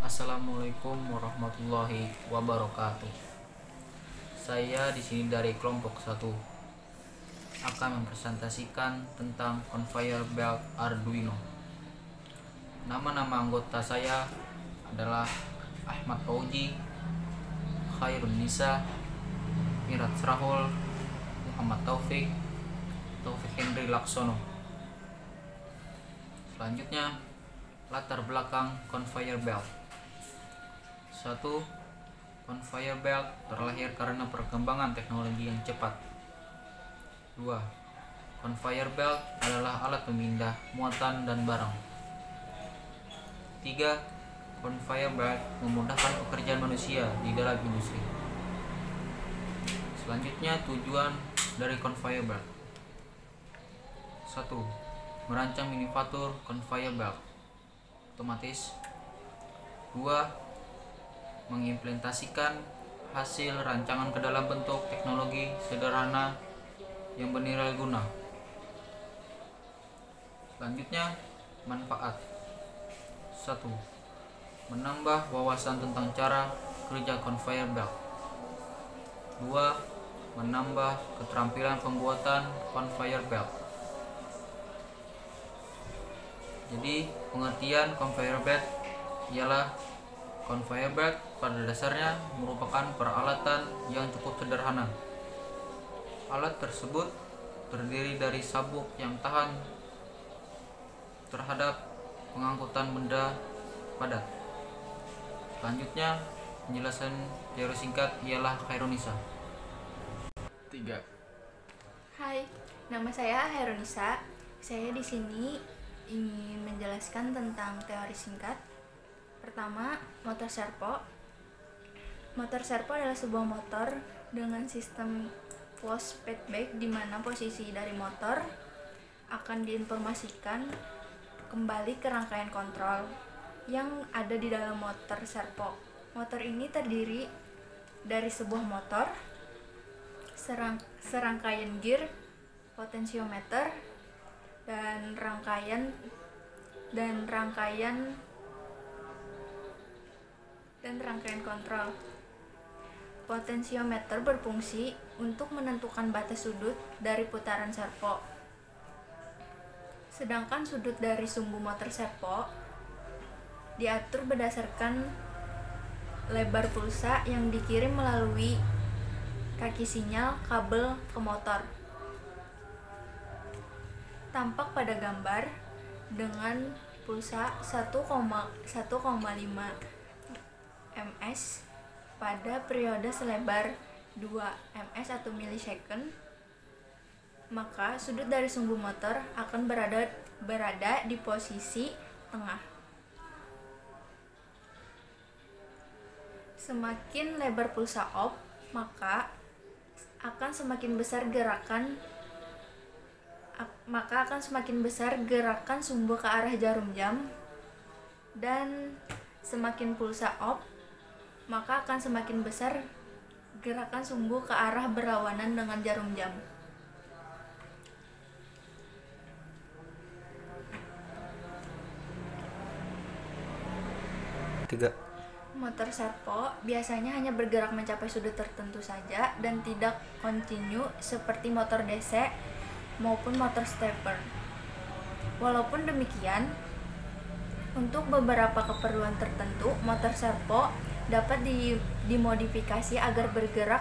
Assalamualaikum warahmatullahi wabarakatuh. Saya di sini dari kelompok 1 akan mempresentasikan tentang conveyor belt Arduino. Nama-nama anggota saya adalah Ahmad Fauji, Khairun Nisa, Mirat Srahul, Muhammad Taufik Henry Laksono. Selanjutnya, latar belakang conveyor belt. 1. Conveyor belt terlahir karena perkembangan teknologi yang cepat. 2. Conveyor belt adalah alat pemindah muatan dan barang. 3. Conveyor belt memudahkan pekerjaan manusia di dalam industri. Selanjutnya, tujuan dari conveyor belt. 1. Merancang manufaktur conveyor belt otomatis. 2. Mengimplementasikan hasil rancangan ke dalam bentuk teknologi sederhana yang bernilai guna. Selanjutnya, manfaat. 1. Menambah wawasan tentang cara kerja conveyor belt. 2. Menambah keterampilan pembuatan conveyor belt. Jadi, pengertian conveyor belt ialah conveyor belt pada dasarnya merupakan peralatan yang cukup sederhana. Alat tersebut terdiri dari sabuk yang tahan terhadap pengangkutan benda padat. Selanjutnya, penjelasan teori singkat ialah Khairunisa. 3. Hai, nama saya Hairunisa. Saya di sini ingin menjelaskan tentang teori singkat. Pertama, motor servo. Motor servo adalah sebuah motor dengan sistem closed feedback di mana posisi dari motor akan diinformasikan kembali ke rangkaian kontrol yang ada di dalam motor servo. Motor ini terdiri dari sebuah motor, serangkaian gear, potensiometer, dan rangkaian kontrol. Potensiometer berfungsi untuk menentukan batas sudut dari putaran servo. Sedangkan sudut dari sumbu motor servo diatur berdasarkan lebar pulsa yang dikirim melalui kaki sinyal kabel ke motor. Tampak pada gambar dengan pulsa 1,5 ms pada periode selebar 2 ms atau milisecond, maka sudut dari sumbu motor akan berada di posisi tengah. Semakin lebar pulsa off, maka akan semakin besar gerakan sumbu ke arah jarum jam, dan semakin pulsa off, maka akan semakin besar gerakan sumbu ke arah berlawanan dengan jarum jam. Tiga. Motor servo biasanya hanya bergerak mencapai sudut tertentu saja dan tidak kontinu seperti motor DC maupun motor stepper. Walaupun demikian, untuk beberapa keperluan tertentu, motor servo dapat dimodifikasi agar bergerak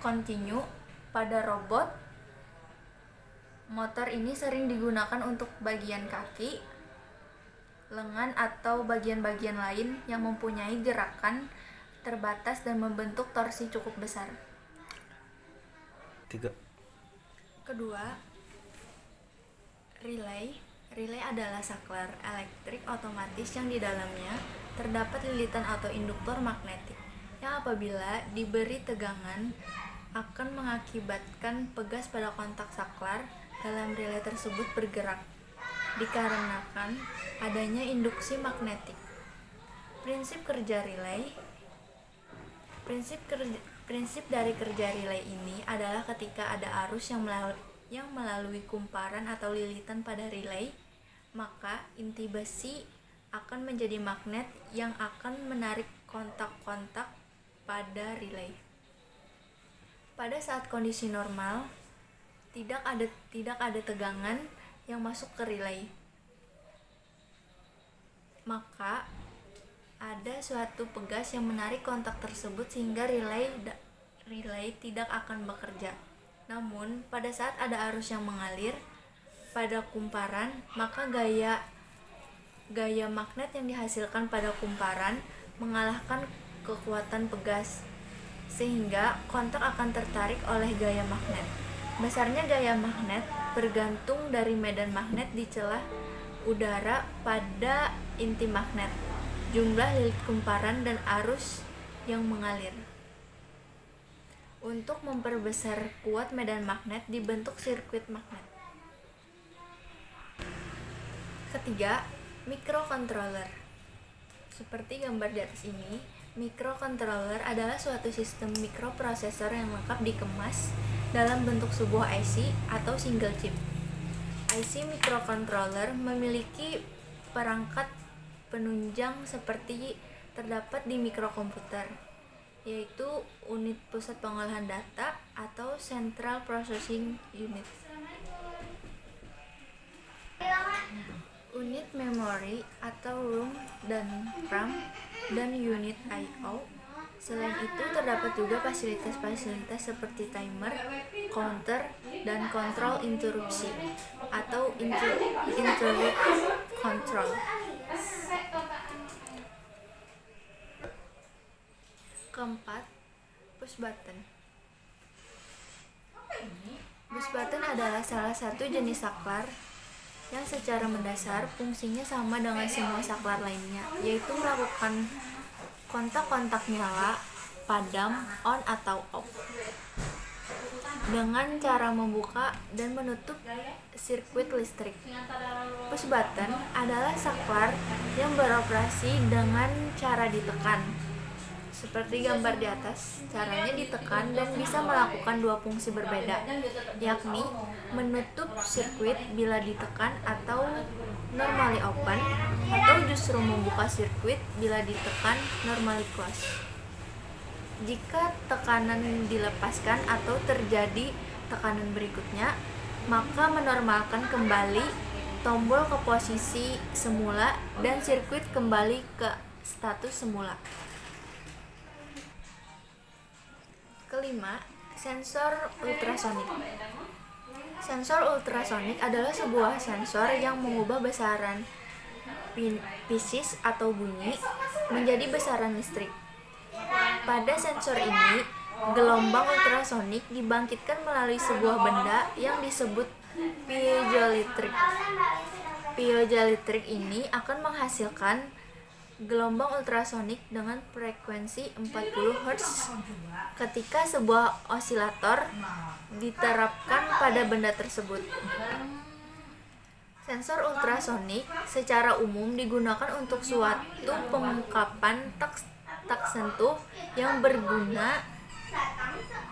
kontinu. Pada robot, motor ini sering digunakan untuk bagian kaki, lengan, atau bagian-bagian lain yang mempunyai gerakan terbatas dan membentuk torsi cukup besar. 3. Kedua, relay. Relay adalah saklar elektrik otomatis yang di dalamnya terdapat lilitan atau induktor magnetik yang apabila diberi tegangan akan mengakibatkan pegas pada kontak saklar dalam relay tersebut bergerak dikarenakan adanya induksi magnetik. Prinsip dari kerja relay ini adalah ketika ada arus yang melalui kumparan atau lilitan pada relay, maka inti besi akan menjadi magnet yang akan menarik kontak-kontak pada relay. Pada saat kondisi normal, tidak ada tegangan yang masuk ke relay. Maka ada suatu pegas yang menarik kontak tersebut sehingga relay tidak akan bekerja. Namun, pada saat ada arus yang mengalir pada kumparan, maka gaya magnet yang dihasilkan pada kumparan mengalahkan kekuatan pegas, sehingga kontak akan tertarik oleh gaya magnet. Besarnya gaya magnet bergantung dari medan magnet di celah udara pada inti magnet, jumlah lilit kumparan, dan arus yang mengalir. Untuk memperbesar kuat medan magnet dibentuk sirkuit magnet. Ketiga, microcontroller. Seperti gambar di atas ini, microcontroller adalah suatu sistem mikroprosesor yang lengkap dikemas dalam bentuk sebuah IC atau single chip. IC microcontroller memiliki perangkat penunjang seperti terdapat di mikrokomputer, yaitu unit pusat pengolahan data atau Central Processing Unit, unit memory atau ROM dan RAM, dan unit I/O. Selain itu terdapat juga fasilitas-fasilitas seperti timer, counter, dan kontrol interupsi atau interrupt control. Keempat, push button. Push button adalah salah satu jenis saklar yang secara mendasar fungsinya sama dengan semua saklar lainnya, yaitu melakukan kontak-kontak nyala, padam, on atau off, dengan cara membuka dan menutup sirkuit listrik. Push button adalah saklar yang beroperasi dengan cara ditekan. Seperti gambar di atas, caranya ditekan dan bisa melakukan dua fungsi berbeda, yakni menutup sirkuit bila ditekan atau normally open, atau justru membuka sirkuit bila ditekan normally close. Jika tekanan dilepaskan atau terjadi tekanan berikutnya, maka menormalkan kembali tombol ke posisi semula dan sirkuit kembali ke status semula. Kelima, sensor ultrasonik. Sensor ultrasonik adalah sebuah sensor yang mengubah besaran pieces atau bunyi menjadi besaran listrik. Pada sensor ini, gelombang ultrasonik dibangkitkan melalui sebuah benda yang disebut piezoelektrik. Piezoelektrik ini akan menghasilkan gelombang ultrasonik dengan frekuensi 40 Hz ketika sebuah osilator diterapkan pada benda tersebut. Sensor ultrasonik secara umum digunakan untuk suatu pengungkapan tak sentuh yang berguna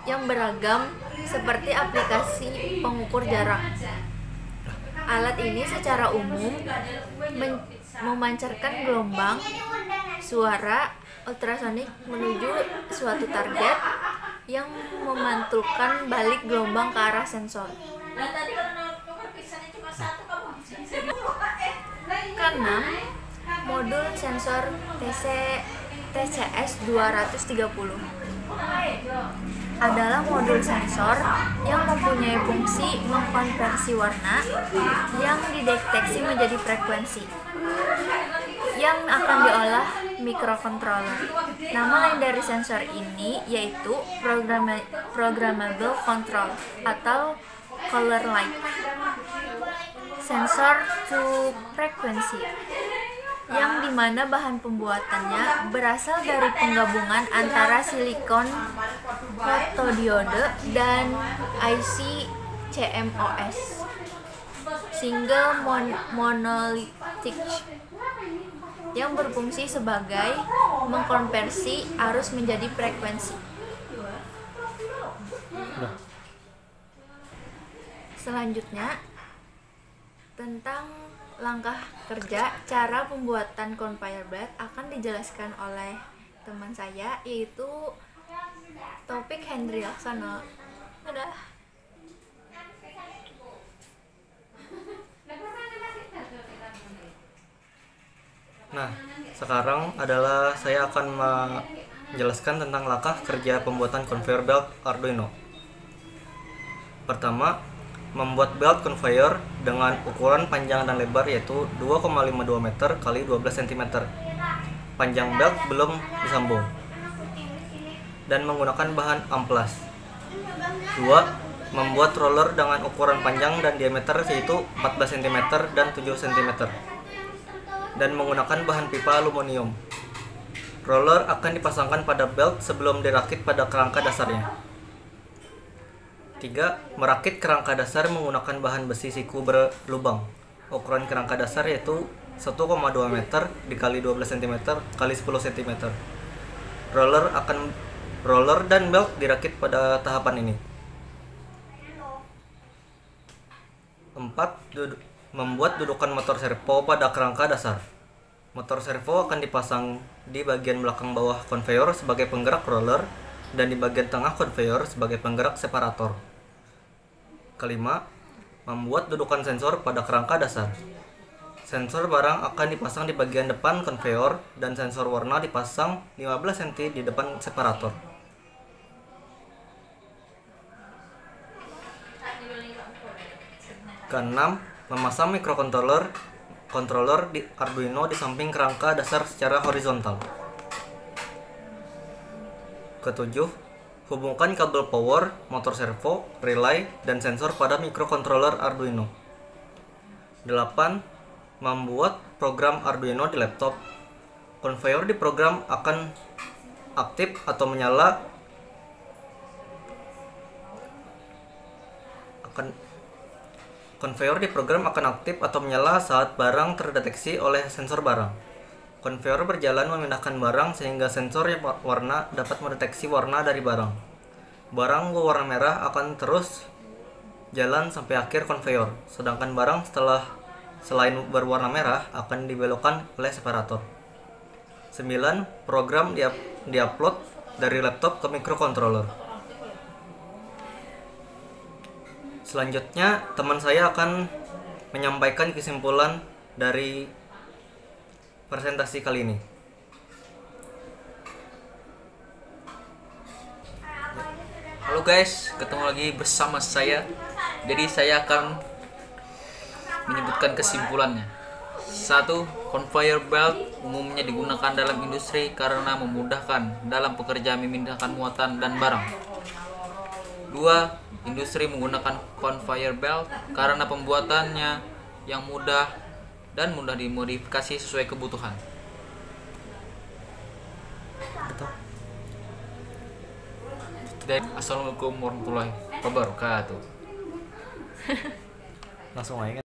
yang beragam, seperti aplikasi pengukur jarak. Alat ini secara umum memancarkan gelombang suara ultrasonik menuju suatu target yang memantulkan balik gelombang ke arah sensor. Keenam, modul sensor TCS-230 adalah modul sensor yang mempunyai fungsi mengkonversi warna yang dideteksi menjadi frekuensi yang akan diolah microcontroller. Nama lain dari sensor ini yaitu programmable control atau color light sensor to frequency, yang dimana bahan pembuatannya berasal dari penggabungan antara silikon fotodiode dan IC CMOS single monolithic yang berfungsi sebagai mengkonversi arus menjadi frekuensi. Selanjutnya tentang langkah kerja cara pembuatan conveyor belt akan dijelaskan oleh teman saya, yaitu Taufik Hendri Laksono. Udah. Nah, sekarang adalah saya akan menjelaskan tentang langkah kerja pembuatan conveyor belt Arduino. Pertama, membuat belt conveyor dengan ukuran panjang dan lebar yaitu 2,52 meter x 12 cm. Panjang belt belum disambung. Dan menggunakan bahan amplas. 2. Membuat roller dengan ukuran panjang dan diameter yaitu 14 cm dan 7 cm. Dan menggunakan bahan pipa aluminium. Roller akan dipasangkan pada belt sebelum dirakit pada kerangka dasarnya. 3. Merakit kerangka dasar menggunakan bahan besi siku berlubang. Ukuran kerangka dasar yaitu 1,2 meter dikali 12 cm kali 10 cm. Roller dan belt dirakit pada tahapan ini. 4. Membuat dudukan motor servo pada kerangka dasar. Motor servo akan dipasang di bagian belakang bawah konveyor sebagai penggerak roller dan di bagian tengah konveyor sebagai penggerak separator. 5. Membuat dudukan sensor pada kerangka dasar. Sensor barang akan dipasang di bagian depan konveyor dan sensor warna dipasang 15 cm di depan separator. 6. Memasang microcontroller di Arduino di samping kerangka dasar secara horizontal. 7. Hubungkan kabel power, motor servo, relay, dan sensor pada microcontroller Arduino. 8. Membuat program Arduino di laptop. Konveyor di program akan aktif atau menyala saat barang terdeteksi oleh sensor barang. Konveyor berjalan memindahkan barang sehingga sensor warna dapat mendeteksi warna dari barang. Barang berwarna merah akan terus jalan sampai akhir konveyor, sedangkan barang selain berwarna merah akan dibelokkan oleh separator. 9. Program diupload dari laptop ke microcontroller. Selanjutnya, teman saya akan menyampaikan kesimpulan dari presentasi kali ini. Halo guys, ketemu lagi bersama saya. Jadi saya akan menyebutkan kesimpulannya. 1. Conveyor belt umumnya digunakan dalam industri karena memudahkan dalam pekerjaan memindahkan muatan dan barang. 2. Industri menggunakan conveyor belt karena pembuatannya yang mudah dan mudah dimodifikasi sesuai kebutuhan. Assalamualaikum warahmatullahi wabarakatuh. Langsung aja kan.